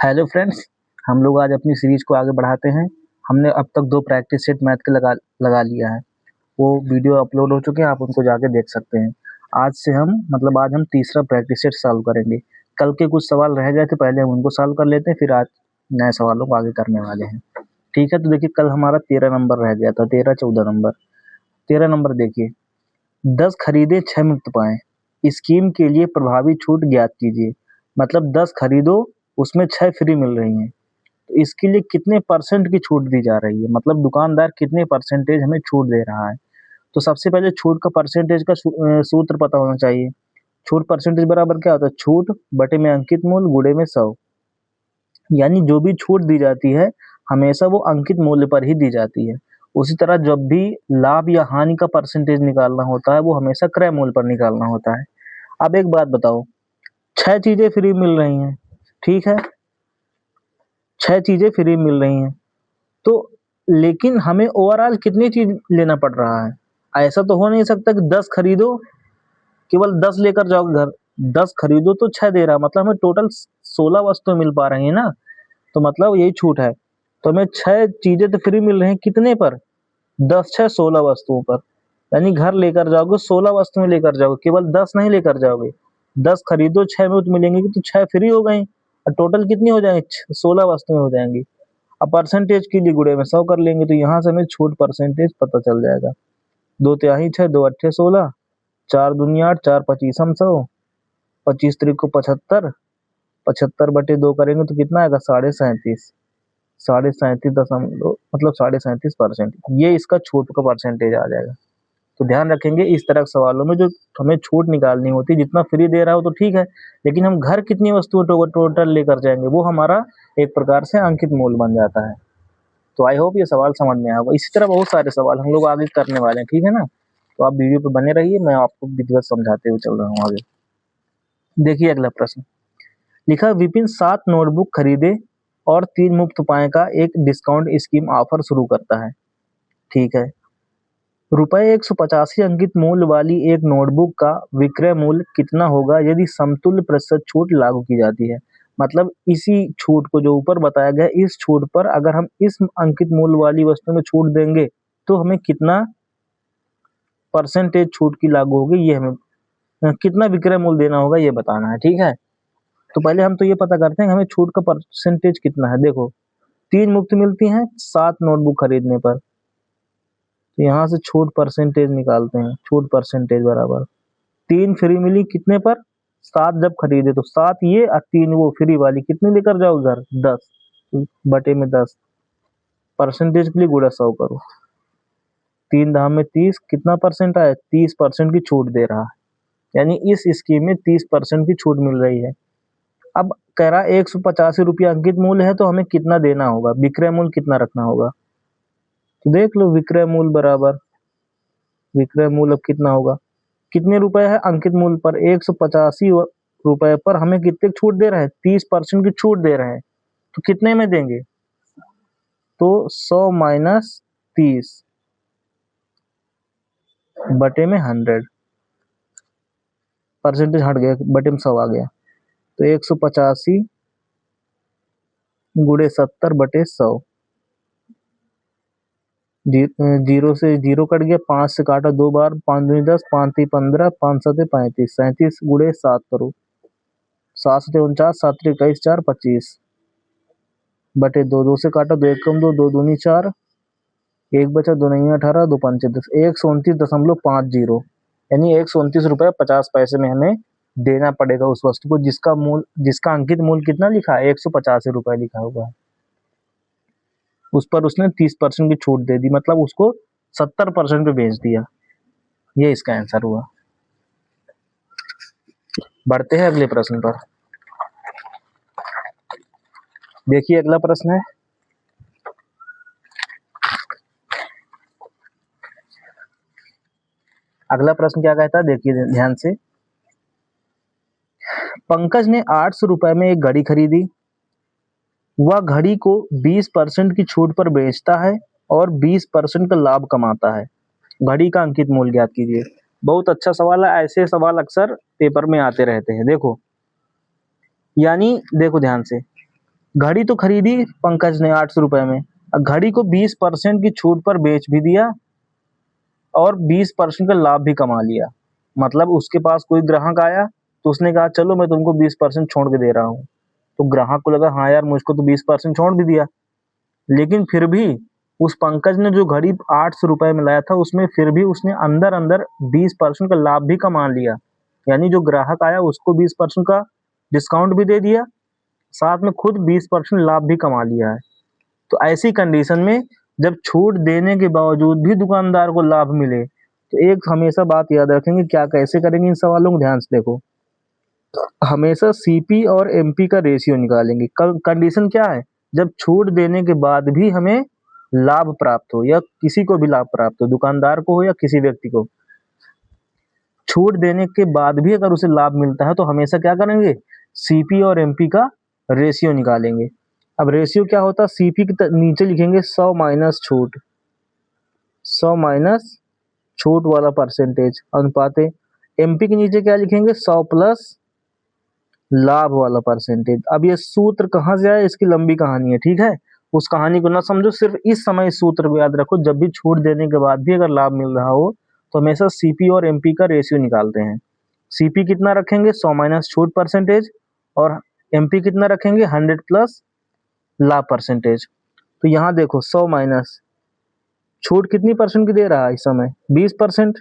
Hello friends, हम लोग आज अपनी सीरीज को आगे बढ़ाते हैं। हमने अब तक 2 प्रैक्टिस सेट मैथ के लगा लिया है। वो वीडियो अपलोड हो चुके हैं, आप उनको जाके देख सकते हैं। आज हम तीसरा प्रैक्टिस सेट सॉल्व करेंगे। कल के कुछ सवाल रह गए थे, पहले हम उनको सॉल्व कर लेते हैं, फिर आज नए सवालों को आगे करने वाले हैं। ठीक है, तो देखिए कल हमारा 13 नंबर रह गया था, 13-14 नंबर। 13 नंबर देखिए, 10 खरीदे 6 मुफ्त पाएँ, स्कीम के लिए प्रभावी छूट ज्ञात कीजिए। मतलब 10 खरीदो, उसमें 6 फ्री मिल रही हैं। तो इसके लिए कितने परसेंट की छूट दी जा रही है, मतलब दुकानदार कितने परसेंटेज हमें छूट दे रहा है। तो सबसे पहले छूट का परसेंटेज का सूत्र पता होना चाहिए। छूट परसेंटेज बराबर क्या होता है, छूट बटे में अंकित मूल्य गुणे में 100। यानी जो भी छूट दी जाती है हमेशा वो अंकित मूल्य पर ही दी जाती है। उसी तरह जब भी लाभ या हानि का परसेंटेज निकालना होता है वो हमेशा क्रय मूल्य पर निकालना होता है। अब एक बात बताओ, 6 चीजें फ्री मिल रही हैं, ठीक है, 6 चीजें फ्री मिल रही हैं, तो लेकिन हमें ओवरऑल कितनी चीज लेना पड़ रहा है। ऐसा तो हो नहीं सकता कि 10 खरीदो केवल 10 लेकर जाओ घर। 10 खरीदो तो 6 दे रहा, मतलब हमें टोटल 16 वस्तुएं मिल पा रही है ना। तो मतलब यही छूट है। तो हमें 6 चीजें तो फ्री मिल रही हैं, कितने पर, 10 6 16 वस्तुओं पर। यानी घर लेकर जाओगे 16 वस्तुएं लेकर जाओगे, केवल 10 नहीं लेकर जाओगे। 10 खरीदो 6 मुफ्त मिलेंगे, तो 6 फ्री हो गई और टोटल कितनी हो जाएंगी, 16 वस्तुएं हो जाएंगी। अब परसेंटेज के लिए गुणे में 100 कर लेंगे, तो यहाँ से हमें छूट परसेंटेज पता चल जाएगा। 2 तिहाई 6, 2 अट्ठे 16, 4 दूनी 8, 4 पचीसम 100, 25 त्रिक को 75, 75 बटे 2 करेंगे तो कितना आएगा, 37.5, 37.5 मतलब 37.5%। ये इसका छूट का परसेंटेज आ जाएगा। तो ध्यान रखेंगे इस तरह के सवालों में जो हमें छूट निकालनी होती है, जितना फ्री दे रहा हो तो ठीक है, लेकिन हम घर कितनी वस्तुएं टोटल लेकर जाएंगे वो हमारा एक प्रकार से अंकित मूल्य बन जाता है। तो आई होप ये सवाल समझ में आया होगा। इसी तरह बहुत सारे सवाल हम लोग आगे करने वाले हैं, ठीक है ना। तो आप वीडियो पे बने रहिए, मैं आपको विधिवत समझाते हुए चल रहा हूँ आगे। देखिए अगला प्रश्न लिखा, विपिन 7 नोटबुक खरीदे और 3 मुफ्त पाए का एक डिस्काउंट स्कीम ऑफर शुरू करता है। ठीक है, रुपए 185 अंकित मूल्य वाली एक नोटबुक का विक्रय मूल्य कितना होगा यदि समतुल्य प्रतिशत छूट लागू की जाती है। मतलब इसी छूट को जो ऊपर बताया गया, इस छूट पर अगर हम इस अंकित मूल्य वाली वस्तु में छूट देंगे तो हमें कितना परसेंटेज छूट की लागू होगी, ये हमें कितना विक्रय मूल्य देना होगा ये बताना है। ठीक है, तो पहले हम तो ये पता करते हैं हमें छूट का परसेंटेज कितना है। देखो 3 मुफ्त मिलती हैं 7 नोटबुक खरीदने पर, तो यहाँ से छूट परसेंटेज निकालते हैं। छूट परसेंटेज बराबर 3 फ्री मिली कितने पर, 7 जब खरीदे, तो 7 ये और 3 वो फ्री वाली, कितनी लेकर जाओ घर, 10 बटे में 10, परसेंटेज के लिए गुणा 100 करो, 3 धाम में 30, कितना परसेंट आया, 30% की छूट दे रहा है। यानी इस स्कीम में 30% की छूट मिल रही है। अब कह रहा है 185 रुपया अंकित मूल्य है, तो हमें कितना देना होगा, विक्रय मूल्य कितना रखना होगा। तो देख लो विक्रय मूल्य बराबर, विक्रय मूल्य अब कितना होगा, कितने रुपए है अंकित मूल्य पर, 185 रुपए पर हमें कितने छूट दे रहे हैं, 30% की छूट दे रहे हैं। तो कितने में देंगे, तो 100 माइनस 30 बटे में 100, परसेंटेज हट गया, बटे में 100 आ गया। तो 185 गुणे 70 बटे 100, जीरो से जीरो कट गया, 5 से काटा 2 बार, 5 दूनी 10, 5 3 15, 5 7 35, 37 गुणे 7 करो, 7 से 49, 7 3 21, 4 25 बटे 2, 2 से काटा 2 1 कम 2, 2 दूनी 4, 1 बचा, 2 नहीं 18, 2 पंचे 10, 129.50, यानी 129 रुपये 50 पैसे में हमें देना पड़ेगा उस वस्तु को जिसका अंकित मूल्य कितना लिखा है, 185 रुपये लिखा हुआ है। उस पर उसने 30% की छूट दे दी, मतलब उसको 70% पे बेच दिया। ये इसका आंसर हुआ। बढ़ते हैं अगले प्रश्न पर। देखिए अगला प्रश्न है, अगला प्रश्न क्या कहता है, देखिए ध्यान से। पंकज ने 800 रुपए में एक घड़ी खरीदी, वह घड़ी को 20% की छूट पर बेचता है और 20% का लाभ कमाता है। घड़ी का अंकित मूल्य ज्ञात कीजिए। बहुत अच्छा सवाल है, ऐसे सवाल अक्सर पेपर में आते रहते हैं। देखो यानी देखो ध्यान से, घड़ी तो खरीदी पंकज ने 800 रुपए में, घड़ी को 20% की छूट पर बेच भी दिया और 20% का लाभ भी कमा लिया। मतलब उसके पास कोई ग्राहक आया तो उसने कहा चलो मैं तुमको 20% छोड़ के दे रहा हूँ, तो ग्राहक को लगा हाँ यार मुझको तो 20% छोड़ भी दिया, लेकिन फिर भी उस पंकज ने जो घड़ी 800 रुपए में लाया था उसमें फिर भी उसने अंदर अंदर 20% का लाभ भी कमा लिया। यानी जो ग्राहक आया उसको 20% का डिस्काउंट भी दे दिया, साथ में खुद 20% लाभ भी कमा लिया है। तो ऐसी कंडीशन में जब छूट देने के बावजूद भी दुकानदार को लाभ मिले तो एक हमेशा बात याद रखेंगे, क्या कैसे करेंगे इन सवालों को ध्यान से देखो। हमेशा सीपी और एमपी का रेशियो निकालेंगे। कंडीशन क्या है, जब छूट देने के बाद भी हमें लाभ प्राप्त हो या किसी को भी लाभ प्राप्त हो, दुकानदार को हो या किसी व्यक्ति को, छूट देने के बाद भी अगर उसे लाभ मिलता है तो हमेशा क्या करेंगे, सीपी और एमपी का रेशियो निकालेंगे। अब रेशियो क्या होता है, सीपी के नीचे लिखेंगे 100 माइनस छूट, 100 माइनस छूट वाला परसेंटेज अनुपात। एमपी के नीचे क्या लिखेंगे, 100 प्लस लाभ वाला परसेंटेज। अब ये सूत्र कहाँ से आया, इसकी लंबी कहानी है, ठीक है। उस कहानी को ना समझो, सिर्फ इस समय इस सूत्र को याद रखो। जब भी छूट देने के बाद भी अगर लाभ मिल रहा हो तो हमेशा सीपी और एमपी का रेशियो निकालते हैं। सीपी कितना रखेंगे, 100 माइनस छूट परसेंटेज, और एमपी कितना रखेंगे, 100 प्लस लाभ परसेंटेज। तो यहाँ देखो 100 माइनस छूट कितनी परसेंट की दे रहा है इस समय, 20%।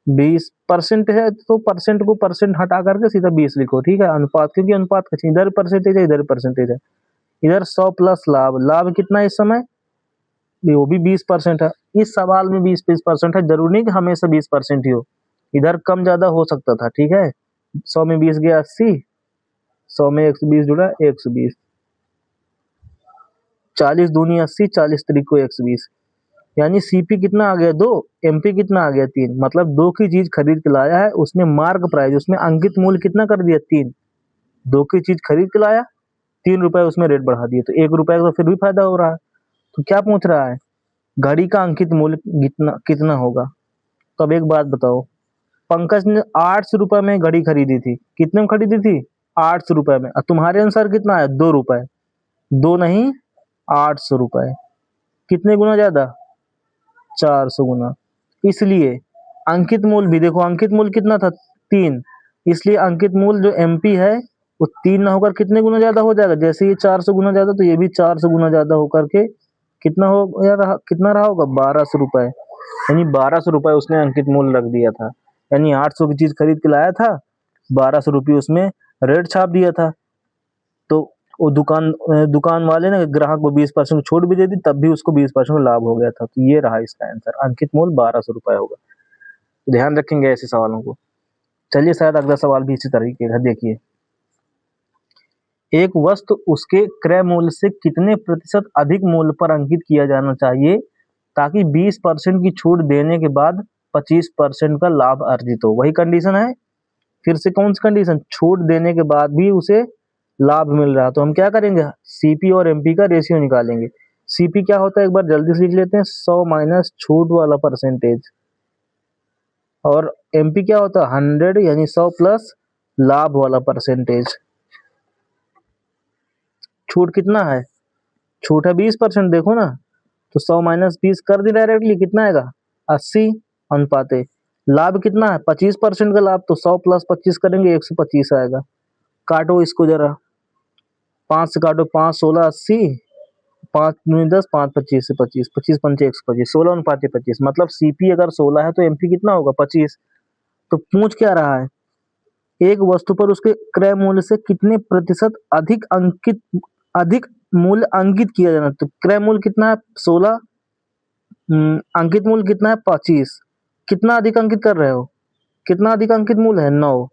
20% है तो परसेंट को परसेंट हटा करके सीधा 20 लिखो, ठीक है। अनुपात, क्योंकि अनुपात का इधर परसेंटेज है इधर परसेंटेज है। इधर 100 प्लस लाभ, लाभ कितना है इस समय, वो भी 20% है। इस सवाल में 20% है, जरूरी नहीं कि हमेशा 20% ही हो, इधर कम ज्यादा हो सकता था, ठीक है। 100 में 20 गया 80, 100 में 120 जुड़ा 120, 40 दूनी 80, 40 तरीको 120, यानी सीपी कितना आ गया 2, एमपी कितना आ गया 3। मतलब 2 की चीज खरीद के लाया है, उसने मार्क प्राइस, उसमें अंकित मूल्य कितना कर दिया 3। 2 की चीज खरीद के लाया, 3 रुपए उसमें रेट बढ़ा दिए, तो 1 रुपए का तो फिर भी फायदा हो रहा है। तो क्या पूछ रहा है, घड़ी का अंकित मूल्य कितना कितना होगा। तो अब एक बात बताओ, पंकज ने 800 रुपए में घड़ी खरीदी थी, कितने में खरीदी थी, 800 रुपए में। और तुम्हारे अनुसार कितना है, 2 रुपए, 2 नहीं 800 रुपए, कितने गुना ज्यादा, 400 गुना। इसलिए अंकित मूल्य भी देखो, अंकित मूल्य कितना था 3, इसलिए अंकित मूल्य जो एमपी है वो 3 ना होकर कितने गुना ज्यादा हो जाएगा, जैसे ये 400 गुना ज्यादा तो ये भी 400 गुना ज्यादा होकर के कितना हो यार, कितना रहा होगा, 1200 रुपए। यानी 1200 रुपए उसने अंकित मूल्य रख दिया था, यानी 800 की चीज खरीद के लाया था, 1200 रुपये उसमें रेट छाप दिया था। तो वो दुकान वाले ने ग्राहक को 20% छूट भी दे दी, तब भी उसको 20% लाभ हो गया था। तो ये रहा इसका आंसर, अंकित मूल्य 1200 रुपए होगा। तो ध्यान रखेंगे ऐसे सवालों को। चलिए शायद अगला सवाल भी इसी तरीके का, देखिए, एक वस्तु उसके क्रय मूल्य से कितने प्रतिशत अधिक मूल्य पर अंकित किया जाना चाहिए ताकि 20% की छूट देने के बाद 25% का लाभ अर्जित हो। वही कंडीशन है, फिर से कौन सी कंडीशन, छूट देने के बाद भी उसे लाभ मिल रहा है। तो हम क्या करेंगे, सीपी और एमपी का रेशियो निकालेंगे। सीपी क्या होता है एक बार जल्दी से लिख लेते हैं, 100 माइनस छूट वाला परसेंटेज, और एमपी क्या होता है 100, यानी 100 प्लस लाभ वाला परसेंटेज। छूट कितना है, छूट है 20%, देखो ना, तो 100 माइनस 20 कर दी डायरेक्टली, कितना आएगा 80 अनुपाते। लाभ कितना है 25% का लाभ, तो 100 प्लस 25 करेंगे 125 आएगा। काटो इसको जरा, 5 से काटो, 5 16 80, 5 दूनी 10, 5 25 से 25, 25 पंचे 125, 16 अनुपात 25। मतलब सीपी अगर 16 है तो एमपी कितना होगा 25। तो पूछ क्या रहा है, एक वस्तु पर उसके क्रय मूल्य से कितने प्रतिशत अधिक मूल्य अंकित किया जाना। तो क्रय मूल्य कितना है 16, अंकित मूल्य कितना है 25, कितना अधिक अंकित कर रहे हो, कितना अधिक अंकित मूल्य है 9,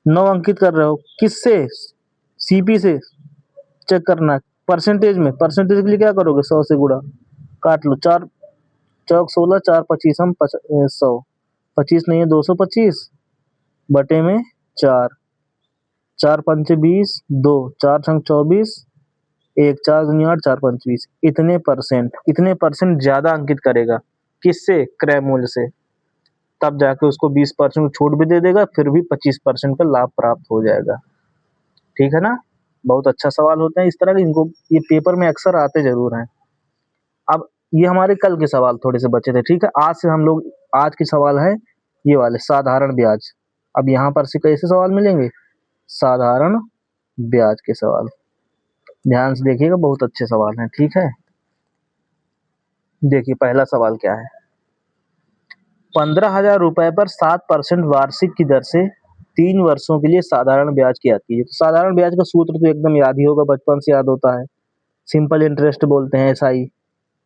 9 अंकित कर रहे हो, किससे, सीपी से चेक करना है। परसेंटेज में, परसेंटेज के लिए क्या करोगे, 100 से गुणा, काट लो, 4 चौक 16, 4 25 हम 100, 25 नहीं है 225 बटे में 4, 4 पंचे 20, 2 4 छंग 24, 1 4 दूनी 8, 4 पंच 20। इतने परसेंट ज्यादा अंकित करेगा, किससे, क्रय मूल्य से, तब जाके उसको 20% छूट भी दे देगा, फिर भी 25% का लाभ प्राप्त हो जाएगा, ठीक है ना। बहुत अच्छा सवाल होता है इस तरह के, इनको ये पेपर में अक्सर आते जरूर हैं। अब ये हमारे कल के सवाल थोड़े से बचे थे, ठीक है। आज से हम लोग, आज के सवाल है ये वाले साधारण ब्याज। अब यहाँ पर से कैसे सवाल मिलेंगे, साधारण ब्याज के सवाल। ध्यान से देखिएगा, बहुत अच्छे सवाल हैं, ठीक है। देखिए पहला सवाल क्या है, 15,000 रुपए पर 7% वार्षिक की दर से 3 वर्षों के लिए साधारण ब्याज की आती है। तो साधारण ब्याज का सूत्र तो एकदम याद ही होगा, बचपन से याद होता है, सिंपल इंटरेस्ट बोलते हैं, एसआई।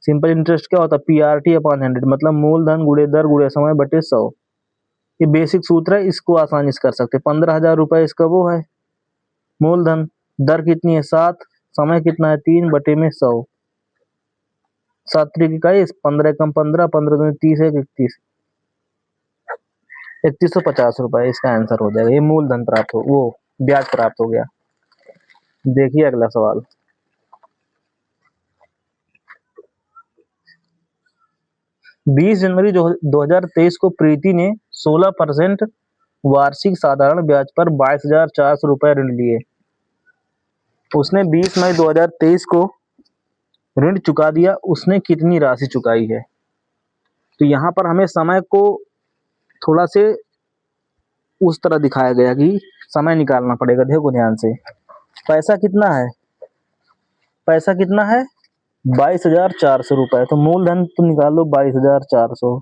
सिंपल इंटरेस्ट क्या होता है, पीआरटी अपॉन 100, मतलब मूलधन गुणे दर गुणे समय बटे 100। ये बेसिक सूत्र है, इसको आसानी से कर सकते हैं। 15,000 रुपए इसका वो है मूलधन, दर कितनी है 7, समय कितना है 3 बटे में 100, 7 त्रिक 21, 15 कम 15, 15 दूनी 30 है 31, 3150 रुपए इसका आंसर हो जाएगा। ये मूलधन प्राप्त हो, वो ब्याज प्राप्त हो गया। देखिए अगला सवाल, 20 जनवरी 2023 को प्रीति ने 16% वार्षिक साधारण ब्याज पर 22,400 रुपए ऋण लिए। उसने 20 मई 2023 को ऋण चुका दिया, उसने कितनी राशि चुकाई है। तो यहाँ पर हमें समय को थोड़ा से उस तरह दिखाया गया कि समय निकालना पड़ेगा। देखो ध्यान से, पैसा कितना है, पैसा कितना है 22,400 रुपए। तो मूलधन तो निकालो 22,400,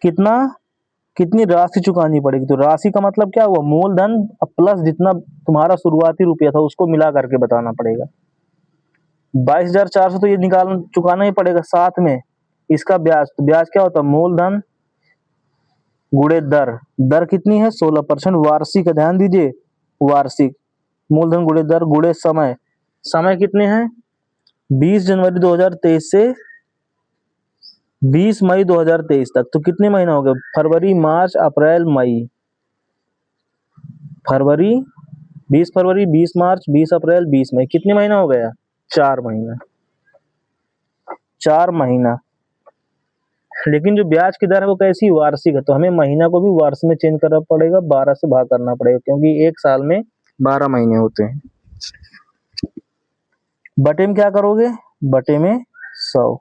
कितना, कितनी राशि चुकानी पड़ेगी। तो राशि का मतलब क्या हुआ, मूलधन प्लस जितना तुम्हारा शुरुआती रुपया था उसको मिला करके बताना पड़ेगा। 22,400 तो ये निकाल चुकाना ही पड़ेगा, साथ में इसका ब्याज। तो ब्याज क्या होता है, मूलधन गुणे दर, दर कितनी है 16%, वार्षिक, ध्यान दीजिए वार्षिक, मूलधन गुणे दर गुणे समय, समय कितने हैं 20 जनवरी 2023 से 20 मई 2023 तक। तो कितने महीना हो गए, फरवरी मार्च अप्रैल मई, फरवरी 20 फरवरी 20 मार्च 20 अप्रैल 20 मई, कितने महीना हो गया 4 महीना, 4 महीना। लेकिन जो ब्याज की दर है वो कैसी, वार्षिक है। तो हमें महीना को भी वर्ष में चेंज करना पड़ेगा, 12 से भाग करना पड़ेगा, क्योंकि एक साल में 12 महीने होते हैं। बटे में क्या करोगे, बटे में 100,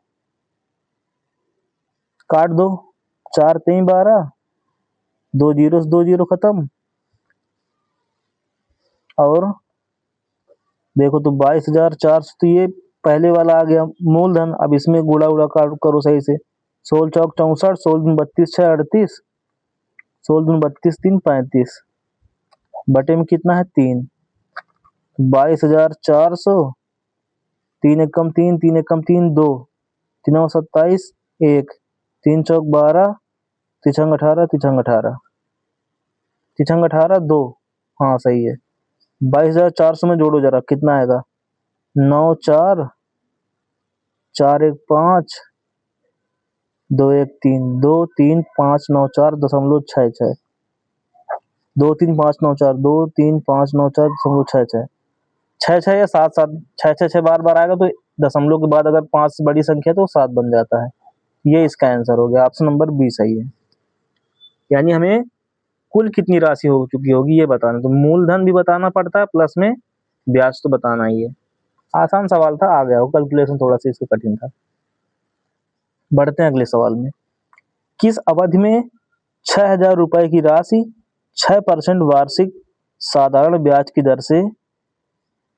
काट दो, 4 3 12, 2 जीरो से 2 जीरो खत्म, और देखो तो 22,400, तो ये पहले वाला आ गया मूलधन। अब इसमें गुड़ा उड़ा करो सही से, 16 चौक 64, 16 दूनी 32 6 38, 16 दूनी 32 3 35, बटे में कितना है 3, 22,400, 3 एक कम 3, 3 एक कम 3 2, 3 27 1, 3 चौक 12, तिछंग 18, तिछंग 18, तिछंग 18 2, हाँ सही है। 22,400 में जोड़ो जरा, कितना आएगा 9 4, 4 1 5, 2 1 3, 2 3 5 9 4 दशमलव 6 6, 2 3 5 9 4, 2 3 5 9 4 दशमलव 6 6, 6 6 या 7 7, 6 6 6 बार बार आएगा तो दशमलव के बाद अगर 5 बड़ी संख्या तो 7 बन जाता है। ये इसका आंसर हो गया, ऑप्शन नंबर बी सही है। यानी हमें कुल कितनी राशि हो चुकी होगी ये बताना, तो मूलधन भी बताना पड़ता है, प्लस में ब्याज तो बताना ही है। आसान सवाल था, आ गया हो, कैलकुलेशन थोड़ा सा इसका कठिन था। बढ़ते हैं अगले सवाल में, किस अवधि में 6,000 रुपए की राशि 6% वार्षिक साधारण ब्याज की दर से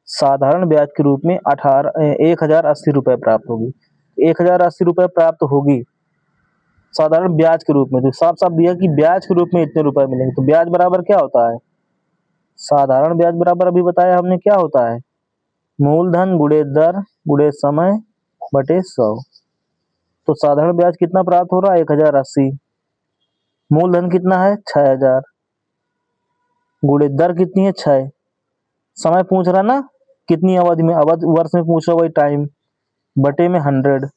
साधारण ब्याज के रूप में 1,080 रुपए प्राप्त होगी। 1,080 रुपए प्राप्त होगी साधारण ब्याज के रूप में। तो साफ साफ दिया कि ब्याज के रूप में इतने रुपए मिलेंगे। तो ब्याज बराबर क्या होता है, साधारण ब्याज बराबर अभी बताया हमने क्या होता है, मूलधन गुणे दर गुणे समय बटे 100। तो साधारण ब्याज कितना प्राप्त हो रहा है 1,080, मूलधन कितना है 6,000, गुणे दर कितनी है 6, समय पूछ रहा ना कितनी अवधि में, अवधि वर्ष में पूछ रहा, वही टाइम, बटे में 100।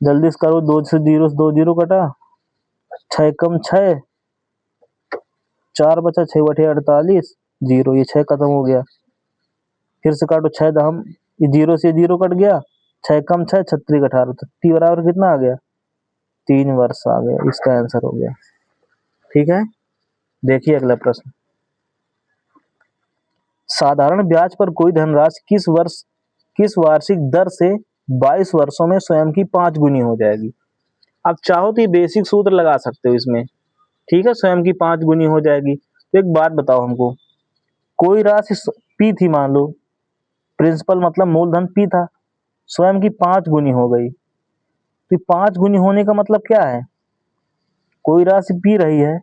जल्दी से करो, 2 से 2 जीरो कटा, 6 कम 6, 4 बचा, 6 बटे 48 जीरो, ये 6 खत्म हो गया। फिर से काटो, 6 दहम, ये जीरो से जीरो कट गया, 6 कम 6 36 18, तो टी बराबर कितना आ गया 3 वर्ष आ गया, इसका आंसर हो गया। ठीक है, देखिए अगला प्रश्न, साधारण ब्याज पर कोई धनराशि किस वार्षिक दर से 22 वर्षों में स्वयं की 5 गुनी हो जाएगी। अब चाहो तो ये बेसिक सूत्र लगा सकते हो इसमें, ठीक है, स्वयं की 5 गुनी हो जाएगी। तो एक बात बताओ हमको, कोई राशि पी थी, मान लो प्रिंसिपल मतलब मूलधन पी था, स्वयं की 5 गुनी हो गई। तो 5 गुनी होने का मतलब क्या है, कोई राशि पी रही है,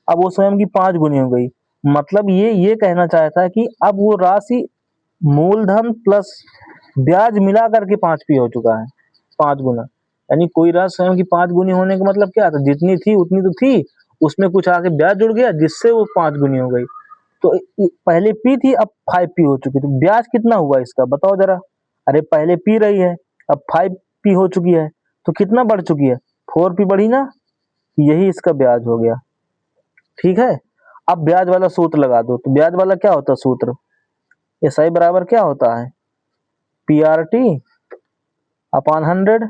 अब वो स्वयं की 5 गुनी हो गई, मतलब ये कहना चाहता है कि अब वो राशि मूलधन प्लस ब्याज मिला करके 5 पी हो चुका है, 5 गुना। यानी कोई राशि स्वयं की 5 गुनी होने का मतलब क्या था, जितनी थी उतनी तो थी, उसमें कुछ आके ब्याज जुड़ गया जिससे वो 5 गुनी हो गई। तो पहले पी थी, अब 5 पी हो चुकी, तो ब्याज कितना हुआ इसका बताओ जरा। अरे पहले पी रही है, अब 5 पी हो चुकी है, तो कितना बढ़ चुकी है, 4 पी बढ़ी ना, यही इसका ब्याज हो गया। ठीक है, अब ब्याज वाला सूत्र लगा दो। तो ब्याज वाला क्या होता है सूत्र, एसआई बराबर क्या होता है, PRT upon 100,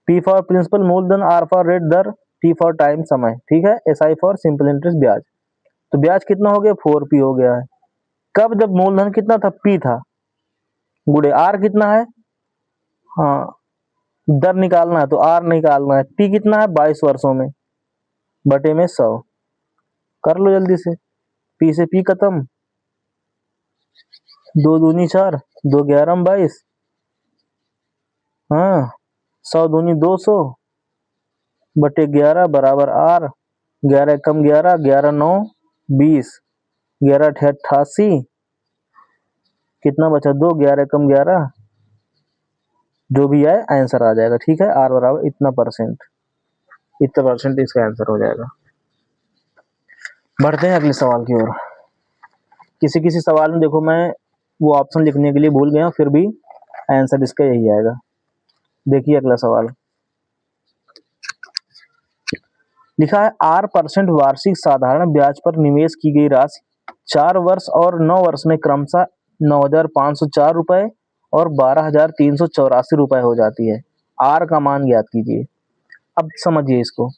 P for principal मूलधन, आर फॉर रेट दर, टी फॉर टाइम समय। ठीक है, एसआई फॉर सिंपल इंटरेस्ट ब्याज। तो ब्याज कितना हो गया, 4 पी हो गया है। कब, जब मूलधन कितना था, पी था, गुड़े आर कितना है, हाँ दर निकालना है तो आर निकालना है, पी कितना है 22 वर्षों में, बटे में 100, कर लो जल्दी से, पी से पी खत्म, 2 दूनी 4, 2 11 22, हाँ 100 दूनी 200 बटे 11 बराबर आर, 11 कम 11, 11 9 20, 11 88, कितना बचा 2, 11 कम 11, जो भी आए आंसर आ जाएगा। ठीक है, आर बराबर इतना परसेंट, इतना परसेंट इसका आंसर हो जाएगा। बढ़ते हैं अगले सवाल की ओर। किसी किसी सवाल में देखो मैं वो ऑप्शन लिखने के लिए भूल गया, फिर भी आंसर इसका यही आएगा। देखिए अगला सवाल लिखा है, 8% वार्षिक साधारण ब्याज पर निवेश की गई राशि 4 वर्ष और 9 वर्ष में क्रमशः 9,504 रुपए और 12,384 रुपए हो जाती है। आर का मान ज्ञात कीजिए। अब समझिए इसको,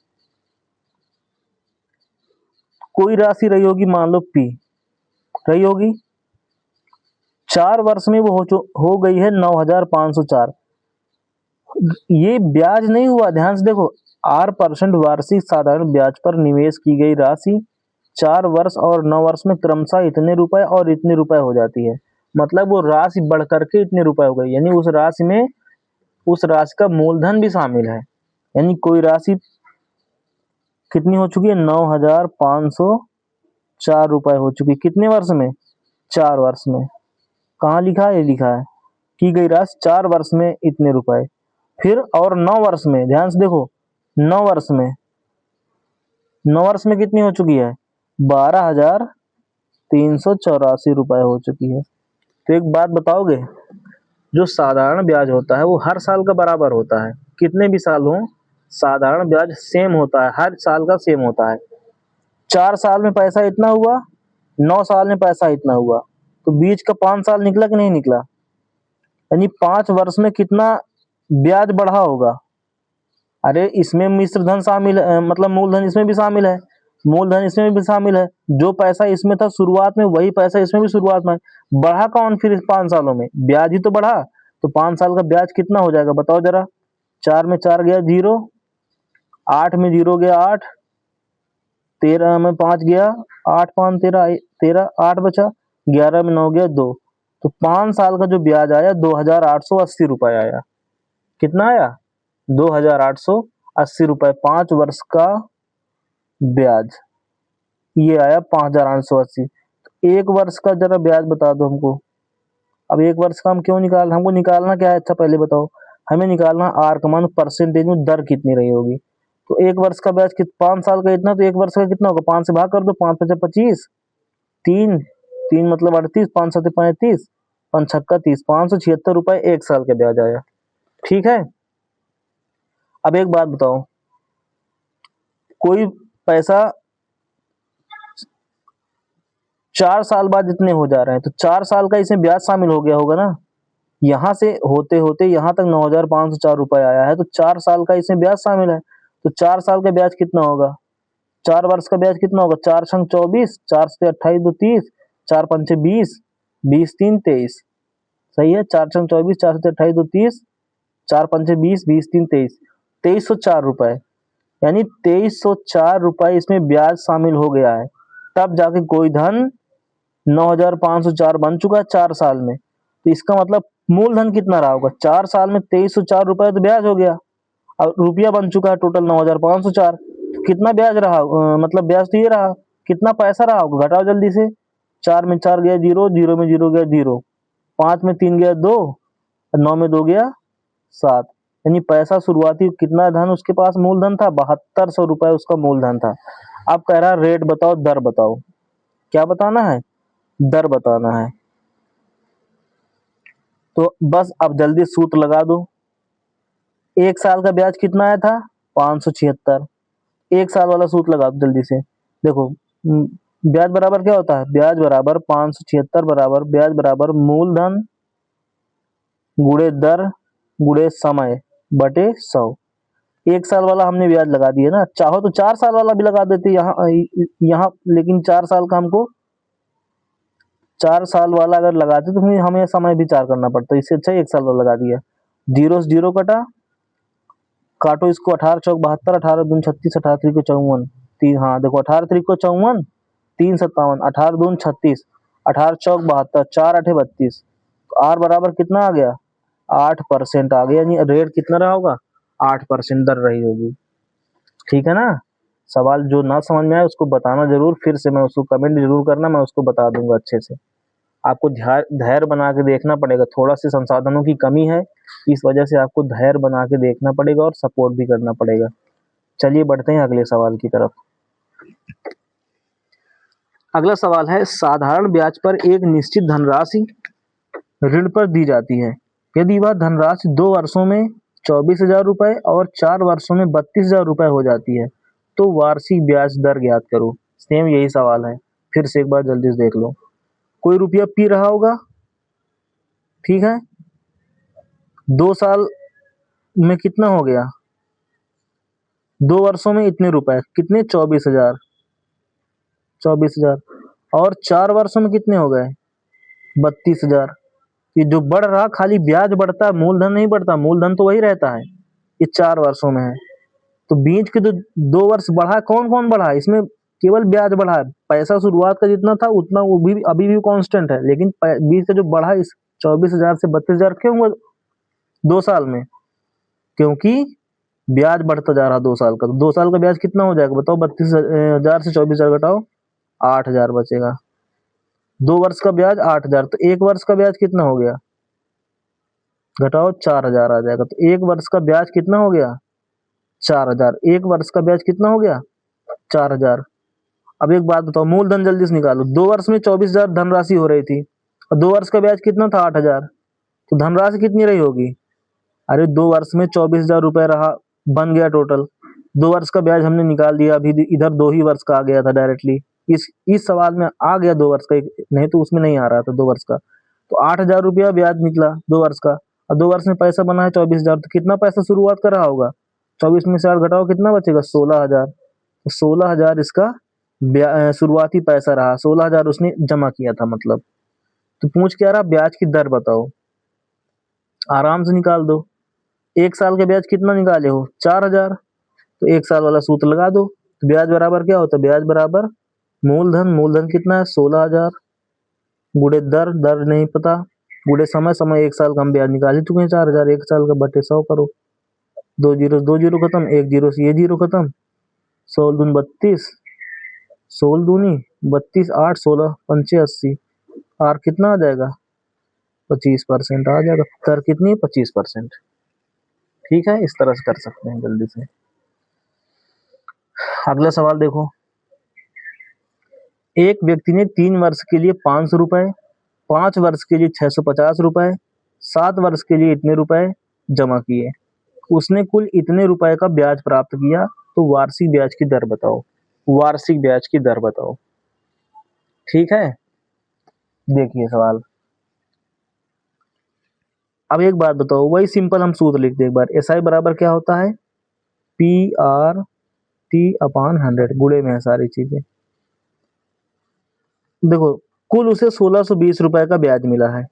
कोई राशि रही होगी, मान लो पी रही होगी, 4 वर्ष में वो हो गई है 9,504। ये ब्याज नहीं हुआ, ध्यान से देखो, 8% वार्षिक साधारण ब्याज पर निवेश की गई राशि 4 वर्ष और 9 वर्ष में क्रमशः इतने रुपए और इतने रुपए हो जाती है। मतलब वो राशि बढ़ करके इतने रुपए हो गई, यानी उस राशि में उस राशि का मूलधन भी शामिल है। यानी कोई राशि कितनी हो चुकी है, 9,504 रुपए हो चुकी, कितने वर्ष में, 4 वर्ष में। कहाँ लिखा है, ये लिखा है की गई राशि 4 वर्ष में इतने रुपए, फिर और 9 वर्ष में, ध्यान से देखो, 9 वर्ष में, 9 वर्ष में कितनी हो चुकी है, 12,384 रुपए हो चुकी है। तो एक बात बताओगे, जो साधारण ब्याज होता है वो हर साल का बराबर होता है, कितने भी साल हो साधारण ब्याज सेम होता है, हर साल का सेम होता है। 4 साल में पैसा इतना हुआ, 9 साल में पैसा इतना हुआ, तो बीच का 5 साल निकला कि नहीं निकला, यानी 5 वर्ष में कितना ब्याज बढ़ा होगा। अरे इसमें मिश्र धन शामिल है, मतलब मूलधन इसमें भी शामिल है, मूलधन इसमें भी शामिल है, जो पैसा इसमें था शुरुआत में वही पैसा इसमें भी शुरुआत में, बढ़ा कौन फिर 5 सालों में, ब्याज ही तो बढ़ा। तो 5 साल का ब्याज कितना हो जाएगा बताओ जरा, 4 में 4 गया 0, 8 में 0 गया 8, 13 में 5 गया 8 5 13 13, 8 बचा, 11 में 9 गया 2, तो 5 साल का जो ब्याज आया 2,880 रुपए आया। कितना आया, 2,880 रुपए 5 वर्ष का ब्याज, ये आया 5,880। एक वर्ष का जरा ब्याज बता दो हमको। अब एक वर्ष का हम क्यों निकाल, हमको निकालना क्या है, अच्छा पहले बताओ, हमें निकालना आर का मान, परसेंटेज में दर कितनी रही होगी। तो एक वर्ष का ब्याज 5 साल का इतना, तो एक वर्ष का कितना होगा, 5 से भाग कर दो, 5 5 25, 3 3 मतलब 38, 5 7 35, 5 छक्का 30, 576 रुपए एक साल का ब्याज आया। ठीक है, अब एक बात बताओ, कोई पैसा 4 साल बाद इतने हो जा रहे हैं, तो 4 साल का इसमें ब्याज शामिल हो गया होगा ना, यहां से होते होते यहां तक 9,504 रुपए आया है, तो 4 साल का इसमें ब्याज शामिल है। तो 4 साल का ब्याज कितना होगा, 4 वर्ष का ब्याज कितना होगा, 4 संग 24, 4 से 28 2 30, 4 पंचे 20, 20 3 23, सही है। 4 छंग 24, 4 सत्ते 28, 2 30, 4 पंचे 20, 20 3 23, 2304 रुपए, यानी 2304 रुपए इसमें ब्याज शामिल हो गया है। तब जाके कोई धन 9504 बन चुका है 4 साल में। तो इसका मतलब मूलधन कितना रहा होगा? 4 साल में 2304 रुपए तो ब्याज हो गया, और रुपया बन चुका है टोटल 9504। तो कितना ब्याज रहा, मतलब ब्याज तो ये रहा, कितना पैसा रहा होगा? घटाओ जल्दी से। 4 में 4 गया 0, 0 में 0 गया 0, 5 में 3 गया 2, 9 में 2 गया 7, यानी पैसा शुरुआती कितना धन उसके पास मूलधन था? 7200 रुपए उसका मूलधन था। अब कह रहा रेट बताओ, दर बताओ। क्या बताना है? दर बताना है। तो बस अब जल्दी सूत्र लगा दो। 1 साल का ब्याज कितना आया था? 576। 1 साल वाला सूत्र लगा दो जल्दी से। देखो ब्याज बराबर क्या होता है? ब्याज बराबर 576 बराबर ब्याज बराबर मूलधन गुणे दर गुणे समय बटे 100। 1 साल वाला हमने ब्याज लगा दिया ना, चाहो तो 4 साल वाला भी लगा देते यहाँ, लेकिन 4 साल का हमको 4 साल वाला अगर लगाते तो हमें समय भी 4 करना पड़ता, इससे अच्छा 1 साल वाला लगा दिया। 0 से 0 कटा, काटो इसको, 18 चौक 72, 18 दून 36, 18 3 को 54, 3, हाँ देखो 18 3 को 54, 3 57, 18 दून 36, 18 चौक 72, 4 8 32। तो आर बराबर कितना आ गया? 8% आ गया, यानी रेट कितना रहा होगा? 8% दर रही होगी। ठीक है ना? सवाल जो ना समझ में आए उसको बताना जरूर, फिर से मैं उसको कमेंट जरूर करना, मैं उसको बता दूंगा अच्छे से। आपको धैर्य बना के देखना पड़ेगा, थोड़ा सी संसाधनों की कमी है, इस वजह से आपको धैर्य बना के देखना पड़ेगा और सपोर्ट भी करना पड़ेगा। चलिए बढ़ते हैं अगले सवाल की तरफ। अगला सवाल है, साधारण ब्याज पर एक निश्चित धनराशि ऋण पर दी जाती है। यदि वह धनराशि 2 वर्षों में 24,000 रुपए और 4 वर्षों में 32,000 रुपए हो जाती है, तो वार्षिक ब्याज दर ज्ञात करो। सेम यही सवाल है, फिर से एक बार जल्दी से देख लो। कोई रुपया पी रहा होगा, ठीक है, 2 साल में कितना हो गया? 2 वर्षों में इतने रुपए, कितने? 24,000, 24,000, और 4 वर्षों में कितने हो गए? 32,000। ये जो बढ़ रहा खाली ब्याज बढ़ता है, मूलधन नहीं बढ़ता, मूलधन तो वही रहता है। ये 4 वर्षों में है, तो बीच के जो 2 वर्ष बढ़ा, कौन कौन बढ़ा? इसमें केवल ब्याज बढ़ा है, पैसा शुरुआत का जितना था उतना वो भी अभी भी कांस्टेंट है, लेकिन बीच का जो बढ़ा इस 24,000 से 32,000 क्यों हुआ 2 साल में? क्योंकि ब्याज बढ़ता जा रहा 2 साल का। तो 2 साल का ब्याज कितना हो जाएगा बताओ? 32,000 से 24,000 घटाओ, 8,000 बचेगा। 2 वर्ष का ब्याज 8,000, तो 1 वर्ष का ब्याज कितना हो गया? घटाओ, 4,000 आ जाएगा। तो 1 वर्ष का ब्याज कितना हो गया? 4,000। 1 वर्ष का ब्याज कितना हो गया? 4,000। अब एक बात बताओ, मूलधन जल्दी से निकालो। 2 वर्ष में 24,000 धनराशि हो रही थी, और 2 वर्ष का ब्याज कितना था? 8,000। तो धनराशि कितनी रही होगी? अरे 2 वर्ष में 24,000 रुपए रहा, बन गया टोटल। 2 वर्ष का ब्याज हमने निकाल दिया, अभी इधर 2 ही वर्ष का आ गया था डायरेक्टली। इस सवाल में आ गया 2 वर्ष का, नहीं तो उसमें नहीं आ रहा था 2 वर्ष का। तो 8,000 रुपया ब्याज निकला 2 वर्ष का, और 2 वर्ष में पैसा बना है 24,000। तो कितना पैसा शुरुआत कर रहा होगा? 24 में से 8 घटाओ, कितना बचेगा? 16,000। तो 16,000 इसका शुरुआती पैसा रहा, 16,000 उसने जमा किया था मतलब। तो पूछ क्या रहा? ब्याज की दर बताओ। आराम से निकाल दो। 1 साल का ब्याज कितना निकाले हो? 4,000। तो 1 साल वाला सूत्र लगा दो। तो ब्याज बराबर क्या होता है? ब्याज बराबर मूलधन, मूलधन कितना है? 16,000, गुणे दर, दर नहीं पता, गुणे समय, समय 1 साल का हम ब्याज निकाल ही चुके हैं 4,000। 1 साल का बटे 100 करो, 2 जीरो खत्म, 1 जीरो से ये जीरो खत्म, 16 दूनी 32, 16 दूनी 32, 8 16 पंचे 80, और कितना आ जाएगा? 25% आ जाएगा। दर कितनी? 25%। ठीक है, इस तरह से कर सकते हैं जल्दी से। अगला सवाल देखो, एक व्यक्ति ने 3 वर्ष के लिए 500 रुपए, 5 वर्ष के लिए 650 रुपए, 7 वर्ष के लिए इतने रुपए जमा किए, उसने कुल इतने रुपए का ब्याज प्राप्त किया, तो वार्षिक ब्याज की दर बताओ। वार्षिक ब्याज की दर बताओ। ठीक है, देखिए सवाल। अब एक बात बताओ, वही सिंपल हम सूत्र लिखते एक बार। एसआई बराबर क्या होता है? PRT/100, गुणे में है सारी चीजें। देखो कुल उसे 1620 रुपए का ब्याज मिला है,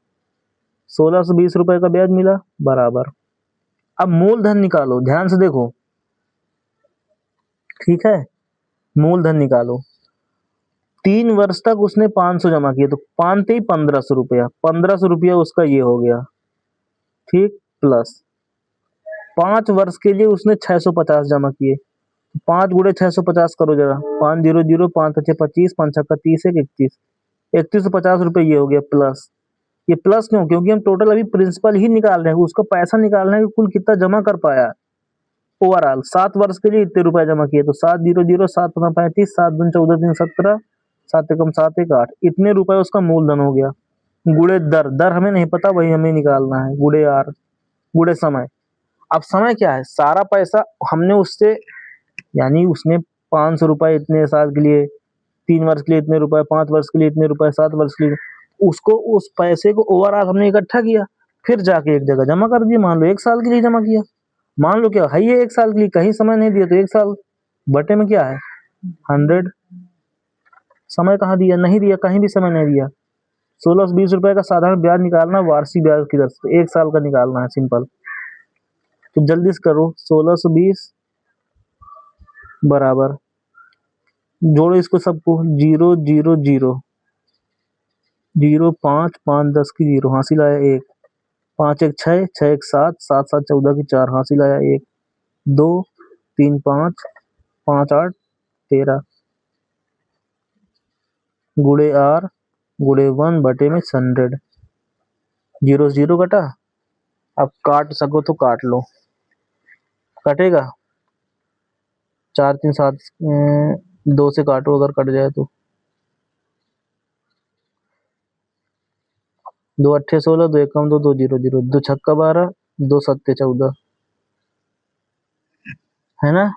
1620 रुपए का ब्याज मिला बराबर। अब मूलधन निकालो, ध्यान से देखो, ठीक है, मूलधन निकालो। 3 वर्ष तक उसने 500 जमा किए, तो 5 1500 रुपया, 1500 रुपया उसका ये हो गया, ठीक, प्लस 5 वर्ष के लिए उसने 650 जमा किए, 5 × 650 करो जरा, 500, 5 × 25, 5 × 30, 31, 3150 रुपये ये हो गया प्लस। ये प्लस क्यों? क्योंकि हम टोटल अभी प्रिंसिपल ही निकाल रहे हैं, उसका पैसा निकालना है कि कुल कितना जमा कर पाया ओवरऑल। 7 वर्ष के लिए इतने रुपए जमा किए, तो 700, 7 × 35, 7 दूनी 14, 3 17, 7 एकम 7 1 8, इतने रुपए उसका मूलधन हो गया। गुड़े दर, दर हमें नहीं पता, वही हमें निकालना है, गुड़े आर, गुड़े समय। अब समय क्या है? सारा पैसा हमने उससे, यानी उसने 500 रुपए इतने साल के लिए, 3 वर्ष के लिए इतने रुपए, 5 वर्ष के लिए इतने रुपए, 7 वर्ष के लिए, उसको उस पैसे को ओवरऑल हमने इकट्ठा किया, फिर जाके एक जगह जमा कर दिया। मान लो 1 साल के लिए जमा किया, मान लो क्या है ये 1 साल के लिए, कहीं समय नहीं दिया, तो 1 साल बटे में क्या है 100। समय कहाँ दिया? नहीं दिया, कहीं भी समय नहीं दिया। 1620 रुपए का साधारण ब्याज निकालना वार्षिक ब्याज की दर से, 1 साल का निकालना है, सिंपल। तो जल्दी से करो, 1620 बराबर, जोड़ो इसको सबको, 0 0 0 0 5 5 10 की 0, हासिल आया 1, 5 1 6, 6 1 7, 7 7 14 की 4, हासिल आया 1, 2 3 5, 5 8 13, गुड़े आर, गुड़े 1 बटे में 100, 0 0 कटा। अब काट सको तो काट लो, कटेगा 4 3 7, 2 से काटो अगर कट जाए तो, 2 8 16, 2 एकम 2, 2 0 0, 2 छक्का 12, 2 सत्ते 14, है ना।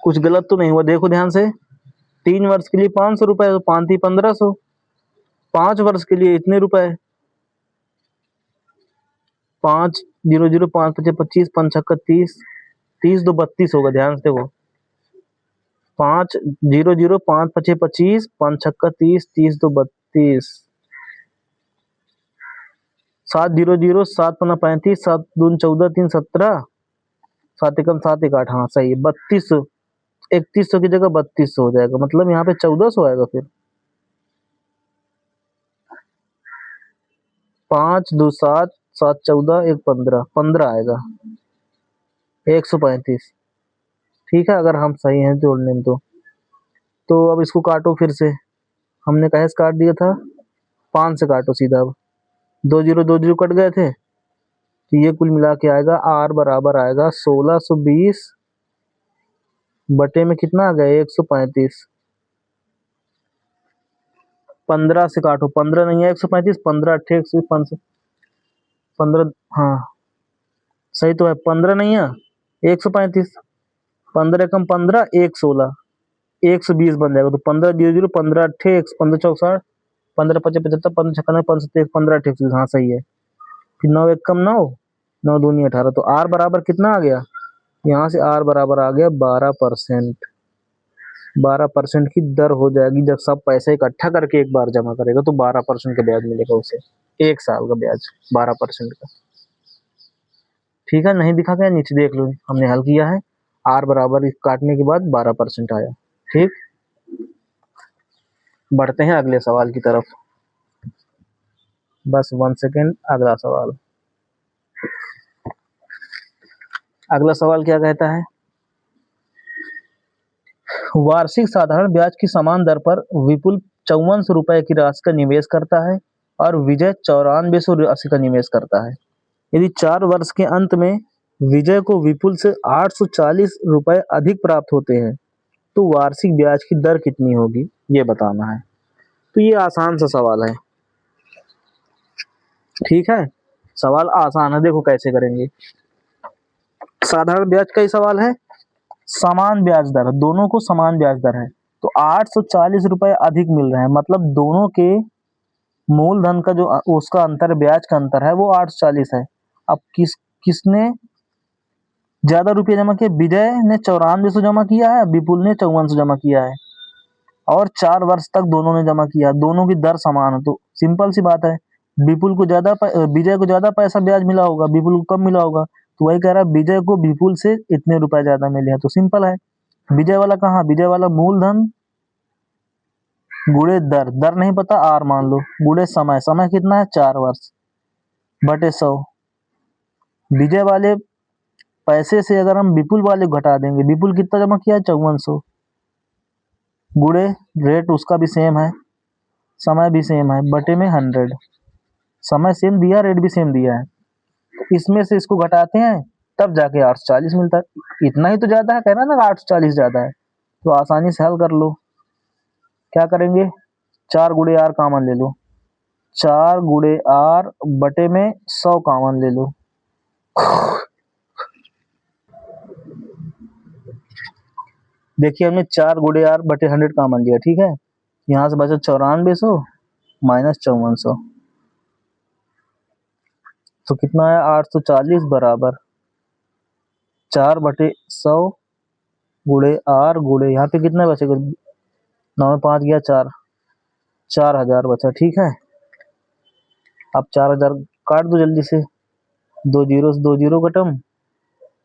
कुछ गलत तो नहीं हुआ? देखो ध्यान से, 3 वर्ष के लिए 500 रुपए, तो 5 ही 1500, 5 वर्ष के लिए इतने रुपए, 5 0 0, 5 5 25, 5 छक्का 30, 30 2 32 होगा, ध्यान से देखो, 5 0 0, 5 5 25, 5 छक्का 30, 30 2 32, 7 0 0, 7 5 35, 7 दूनी 14, 3 17, 7 एकम 7 1 8, हाँ सही है, 3200, 3100 की जगह 3200 हो जाएगा, मतलब यहाँ पे 1400 आएगा। फिर 5 2 7, 7 14, 1 15, 15 आएगा, 135, ठीक है, अगर हम सही हैं जोड़ने में तो अब इसको काटो फिर से, हमने कहे से काट दिया था, 5 से काटो सीधा। अब 2 0 कट गए थे, तो ये कुल मिला के आएगा आर बराबर आएगा 1620 बटे में कितना आ गया 135। 15 से काटो, 15 नहीं है 135, 15 8 120, 15, हाँ सही तो है, 15 नहीं है 135, 15 कम 15, 1 16, 120 बन जाएगा। तो 15 0 0, 15 8 15 चौक 60, 15 25 75, 15 56, 15 15 8 120, हाँ सही है। फिर 9 1 कम 9, 9 दूनी 18, तो आर बराबर कितना आ गया? यहाँ से आर बराबर आ गया 12%। 12% की दर हो जाएगी जब सब पैसे इकट्ठा करके एक बार जमा करेगा, तो 12% का ब्याज मिलेगा उसे, 1 साल का ब्याज 12% का, ठीक है। नहीं दिखा गया नीचे देख लो, हमने हल किया है, आर बराबर काटने के बाद 12% आया, ठीक। बढ़ते हैं अगले सवाल की तरफ, बस 1 सेकेंड। अगला सवाल, अगला सवाल क्या कहता है? वार्षिक साधारण ब्याज की समान दर पर विपुल 5400 रुपए की राशि का निवेश करता है और विजय 9480 का निवेश करता है। यदि 4 वर्ष के अंत में विजय को विपुल से 840 रुपए अधिक प्राप्त होते हैं, तो वार्षिक ब्याज की दर कितनी होगी, ये बताना है। तो ये आसान सा सवाल है, ठीक है, सवाल आसान है। देखो कैसे करेंगे, साधारण ब्याज का ही सवाल है, समान ब्याज दर, दोनों को समान ब्याज दर है, तो 840 रुपए अधिक मिल रहे हैं, मतलब दोनों के मूलधन का जो उसका अंतर, ब्याज का अंतर है वो 840 है। अब किसने ज्यादा रुपये जमा किए, विजय ने 9400 जमा किया है, विपुल ने 5400 जमा किया है, और 4 वर्ष तक दोनों ने जमा किया, दोनों की दर समान है, तो सिंपल सी बात है, विपुल को विजय को ज्यादा पैसा ब्याज मिला होगा, विपुल को कम मिला होगा, तो वही कह रहा है विजय को विपुल से इतने रुपए ज्यादा मिले हैं, तो सिंपल है। विजय वाला कहाँ, विजय वाला मूलधन गुणे दर, दर नहीं पता आर मान लो, गुणे समय, समय कितना है 4 वर्ष बटे 100। विजय वाले पैसे से अगर हम विपुल वाले को घटा देंगे, विपुल कितना जमा किया है 5400, गुणे रेट उसका भी सेम है, समय भी सेम है, बटे में 100, समय सेम दिया, रेट भी सेम दिया है, तो इसमें से इसको घटाते हैं तब जाके 840 मिलता है। इतना ही तो ज्यादा है, कह रहा ना 840 ज्यादा है, तो आसानी से हल कर लो। क्या करेंगे, 4 गुणे आर कॉमन ले लो, 4 गुणे आर बटे में 100 कॉमन ले लो, देखिए हमने 4 गुणे आर बटे 100 कॉमन लिया, ठीक है, यहाँ से बचा 9400 माइनस 5400, तो कितना आया 840 बराबर 4 बटे 100 गुणे आर गुणे, यहाँ पे कितना बचेगा, 9 में 5 गया 4, 4000 बचा, ठीक है। अब 4000 काट दो जल्दी से, 2 जीरो से 2 जीरो खत्म,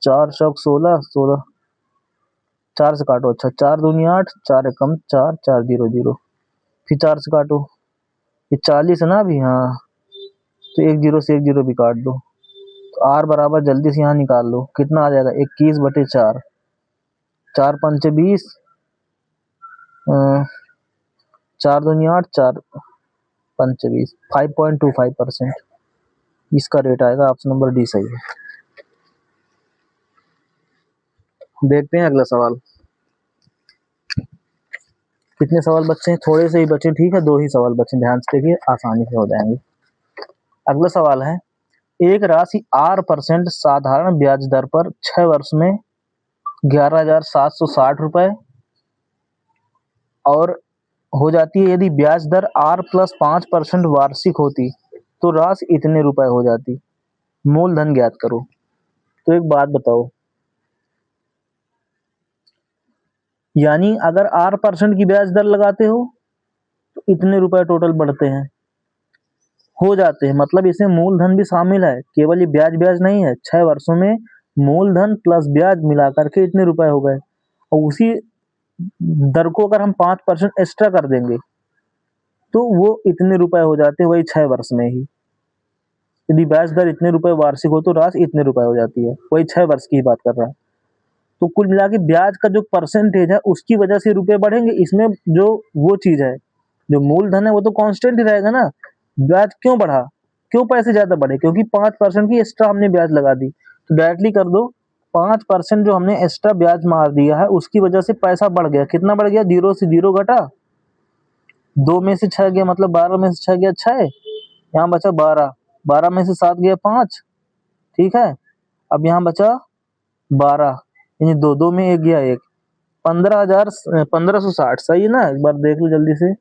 4 चौक 16, 16 4 से काटो, अच्छा 4 दूनी 8, 4 एकम 4, 4 जीरो जीरो, फिर 4 से काटो, ये 40 है ना अभी, हाँ, तो 1 जीरो से 1 जीरो भी काट दो, तो आर बराबर जल्दी से यहाँ निकाल लो, कितना आ जाएगा 21 बटे 4, 4 पंचे 20, 4 दूनी 8, 4 पंचे 20, 5.25%, इसका रेट आएगा, ऑप्शन नंबर डी सही है। देखते हैं अगला सवाल, कितने सवाल बच्चे हैं, थोड़े से ही बचे, ठीक है, 2 ही सवाल बचे, ध्यान से देखिए, आसानी से हो जाएंगे। अगला सवाल है, एक राशि R% साधारण ब्याज दर पर 6 वर्ष में 11,760 रुपए और हो जाती है, यदि ब्याज दर R प्लस 5% वार्षिक होती तो राशि इतने रुपए हो जाती, मूलधन ज्ञात करो। तो एक बात बताओ, यानी अगर R% की ब्याज दर लगाते हो तो इतने रुपए टोटल बढ़ते हैं, हो जाते हैं, मतलब इसमें मूलधन भी शामिल है, केवल ये ब्याज ब्याज नहीं है, 6 वर्षों में मूलधन प्लस ब्याज मिला करके इतने रुपए हो गए, और उसी दर को अगर हम 5% एक्स्ट्रा कर देंगे तो वो इतने रुपए हो जाते हैं, वही 6 वर्ष में ही। यदि ब्याज दर इतने रुपए वार्षिक हो तो राशि इतने रुपए हो जाती है, वही 6 वर्ष की ही बात कर रहा है। तो कुल मिला के ब्याज का जो परसेंटेज है उसकी वजह से रुपए बढ़ेंगे, इसमें जो वो चीज है, जो मूलधन है वो तो कांस्टेंट ही रहेगा ना, ब्याज क्यों बढ़ा, क्यों पैसे ज्यादा बढ़े, क्योंकि 5% की एक्स्ट्रा हमने ब्याज लगा दी, तो डायरेक्टली कर दो, 5% जो हमने एक्स्ट्रा ब्याज मार दिया है उसकी वजह से पैसा बढ़ गया, कितना बढ़ गया, 0 से 0 घटा, 2 में से 6 गया, मतलब 12 में से 6 गया 6, यहाँ बचा 12, 12 में से 7 गया 5, ठीक है, अब यहाँ बचा 12, यानी 2, 2 में 1 गया 1, 1560, सही है ना, एक बार देख लो जल्दी से,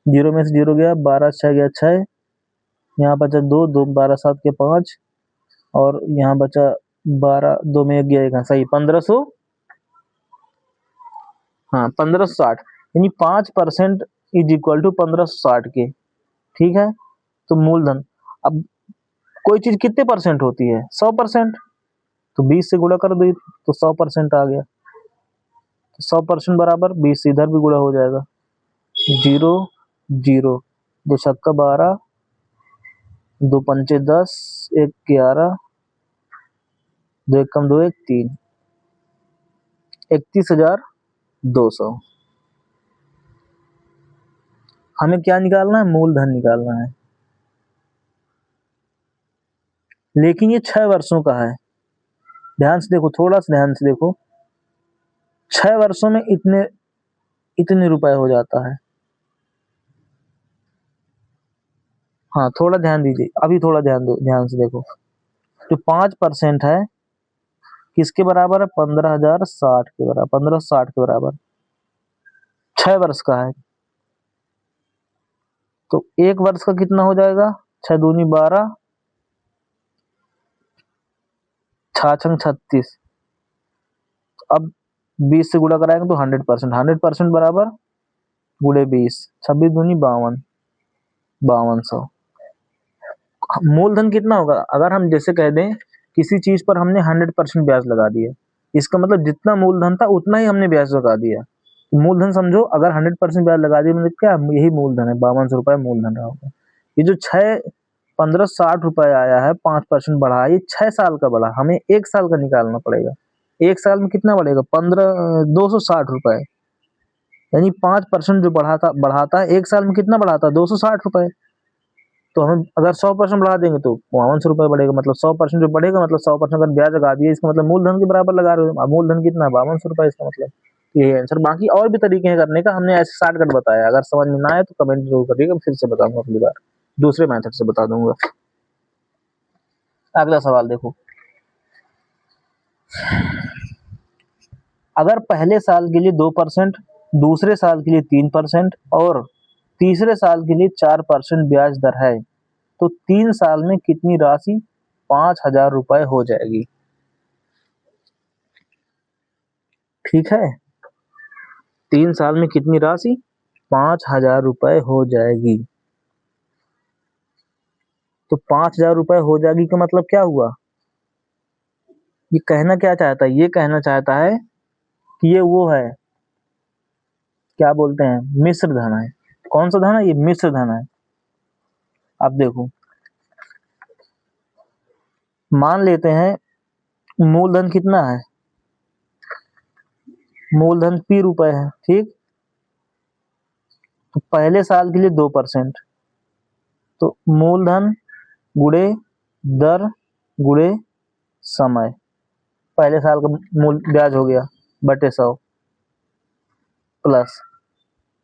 0 में से 0 गया, 12 6 गया 6, यहाँ बचा 2, 2 12 7 के 5, और यहाँ बचा 12, 2 में 1 गया 1, सही 1500, हाँ 1560, यानी 5% इज इक्वल टू 1560 के, ठीक है। तो मूलधन, अब कोई चीज कितने परसेंट होती है, 100%, तो 20 से गुणा कर दो तो 100% आ गया, तो 100% बराबर 20 से इधर भी गुणा हो जाएगा, 0 0, 2 छक्का 12, 2 पंचे 10, 1 11, 2 एकम 2 1 3, 31,200। हमें क्या निकालना है, मूलधन निकालना है, लेकिन ये 6 वर्षों का है, ध्यान से देखो, थोड़ा सा ध्यान से देखो, 6 वर्षों में इतने इतने रुपए हो जाता है, हाँ थोड़ा ध्यान दीजिए, अभी थोड़ा ध्यान दो, ध्यान से देखो, जो 5% है किसके बराबर है, 15,060 के बराबर, 1560 के बराबर, 6 वर्ष का है, तो 1 वर्ष का कितना हो जाएगा, 6 दूनी 12, 6 छंग 36, अब 20 से गुणा कराएंगे तो 100%, 100% बराबर गुणे 20, 26 दूनी 52, 5200। मूलधन कितना होगा? अगर हम जैसे कह दें किसी चीज पर हमने 100% ब्याज लगा दिया, इसका मतलब जितना मूलधन था उतना ही हमने ब्याज लगा दिया। तो मूलधन समझो, अगर 100% ब्याज लगा दिया मतलब क्या, यही मूलधन है, 5200 रुपए मूलधन रहा होगा। ये जो 1560 रुपए आया है 5% बढ़ा, ये 6 साल का बढ़ा, हमें 1 साल का निकालना पड़ेगा। 1 साल में कितना बढ़ेगा? 260 रुपए, यानी 5% जो बढ़ाता है 1 साल में कितना बढ़ाता है? 260 रुपए। तो हम अगर 100% बढ़ा देंगे तो 5200 रुपए बढ़ेगा, मतलब 100% जो बढ़ेगा, मतलब 100% अगर ब्याज लगा दिए, इसका मतलब मूलधन के बराबर लगा रहे हो। अब मूलधन कितना है? 5200 रुपए, इसका मतलब यही आंसर। बाकी और भी तरीके हैं करने का, हमने ऐसे शॉर्टकट बताया। अगर समझ में ना आए तो कमेंट जरूर करिएगा, फिर से बताऊंगा अगली बार, दूसरे मेथड से बता दूंगा। अगला सवाल देखो, अगर पहले साल के लिए 2%, दूसरे साल के लिए 3% और तीसरे साल के लिए 4% ब्याज दर है, तो 3 साल में कितनी राशि 5000 रुपए हो जाएगी? ठीक है, 3 साल में कितनी राशि 5000 रुपए हो जाएगी? तो 5000 रुपए हो जाएगी का मतलब क्या हुआ? ये कहना क्या चाहता है? ये कहना चाहता है कि ये वो है, क्या बोलते हैं, मिश्र धन है। कौन सा धन है? ये मिश्र धन है। अब देखो, मान लेते हैं मूलधन कितना है, मूलधन P रुपए है, ठीक। तो पहले साल के लिए 2%, तो मूलधन गुणे दर गुणे समय, पहले साल का मूल ब्याज हो गया बटे 100, प्लस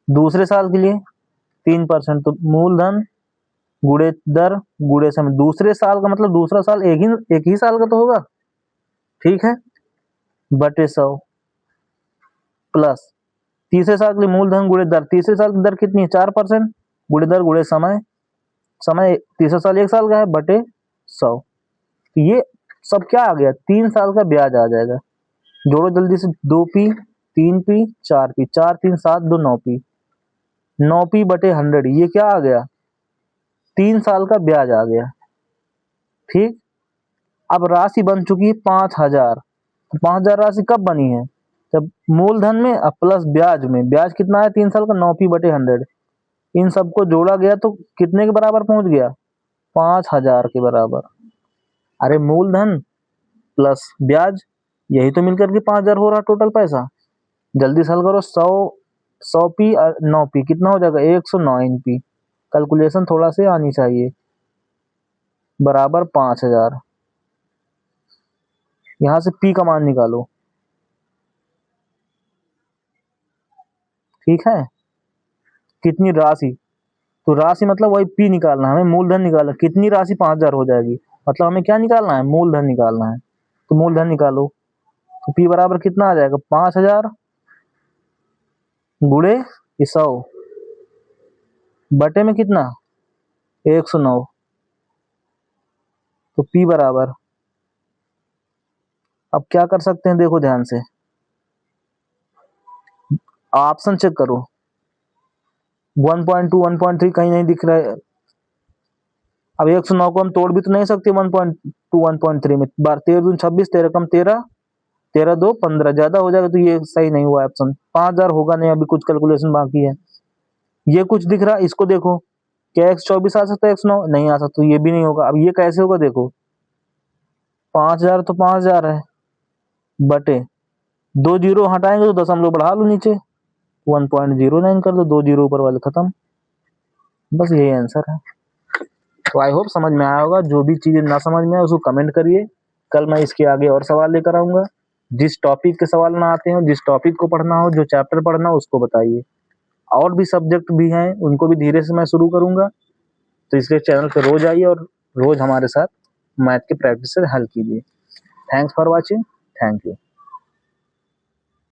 दूसरे साल के लिए 3%, तो मूलधन गुणे दर गुणे समय, दूसरे साल का मतलब दूसरा साल एक ही साल का तो होगा, ठीक है, बटे 100, प्लस तीसरे साल के लिए मूलधन गुणे दर, तीसरे साल की दर कितनी है? 4%, गुणे दर गुणे समय, समय तीसरा साल 1 साल का है, बटे 100। तो ये सब क्या आ गया? 3 साल का ब्याज आ जाएगा। जोड़ो जल्दी से, 2p 3p 4p, 4 3 7 2 9p, 9p बटे 100, ये क्या आ गया? 3 साल का ब्याज आ गया, ठीक। अब राशि बन चुकी है 5000। 5000 राशि कब बनी है? जब मूलधन में अब प्लस ब्याज में, ब्याज कितना है 3 साल का? 9p बटे 100, इन सबको जोड़ा गया तो कितने के बराबर पहुंच गया? 5000 के बराबर। अरे मूलधन प्लस ब्याज, यही तो मिलकर के 5000 हो रहा टोटल पैसा। जल्दी से हल करो, 100p 9p कितना हो जाएगा? 109p, कैलकुलेशन थोड़ा से आनी चाहिए, बराबर 5000। यहां से p का मान निकालो, ठीक है। कितनी राशि, तो राशि मतलब वही p निकालना है, हमें मूलधन निकालना। कितनी राशि 5000 हो जाएगी, मतलब हमें क्या निकालना है? मूलधन निकालना है। तो मूलधन निकालो, तो p बराबर कितना आ जाएगा? 5000 गुणे 100 बटे में कितना? 109। तो p बराबर, अब क्या कर सकते हैं, देखो ध्यान से, ऑप्शन चेक करो, 1.2 1.3 कहीं नहीं दिख रहा है। अब 109 को हम तोड़ भी तो नहीं सकते 1.2 1.3 में, बार 13 दूनी 26, 13 कम 13, 13 2 15, ज्यादा हो जाएगा, तो ये सही नहीं हुआ ऑप्शन। 5000 होगा नहीं, अभी कुछ कैलकुलेशन बाकी है। ये कुछ दिख रहा है, इसको देखो, क्या 124 आ सकता है? 109 नहीं आ सकता, तो ये भी नहीं होगा। अब ये कैसे होगा? देखो 5000 तो 5000 है, बटे 2 जीरो हटाएंगे तो दशमलव बढ़ा लो नीचे, 1.09 कर दो, 2 जीरो ऊपर वाले, खत्म। बस यही आंसर है। तो आई होप समझ में आया होगा। जो भी चीजें ना समझ में आए उसको कमेंट करिए, कल मैं इसके आगे और सवाल लेकर आऊंगा। जिस टॉपिक के सवाल ना आते हो, जिस टॉपिक को पढ़ना हो, जो चैप्टर पढ़ना हो, उसको बताइए। और भी सब्जेक्ट भी हैं, उनको भी धीरे से मैं शुरू करूंगा। तो इसके चैनल पे रोज आइए और रोज हमारे साथ मैथ की प्रैक्टिस से हल कीजिए। Thanks for watching, thank you.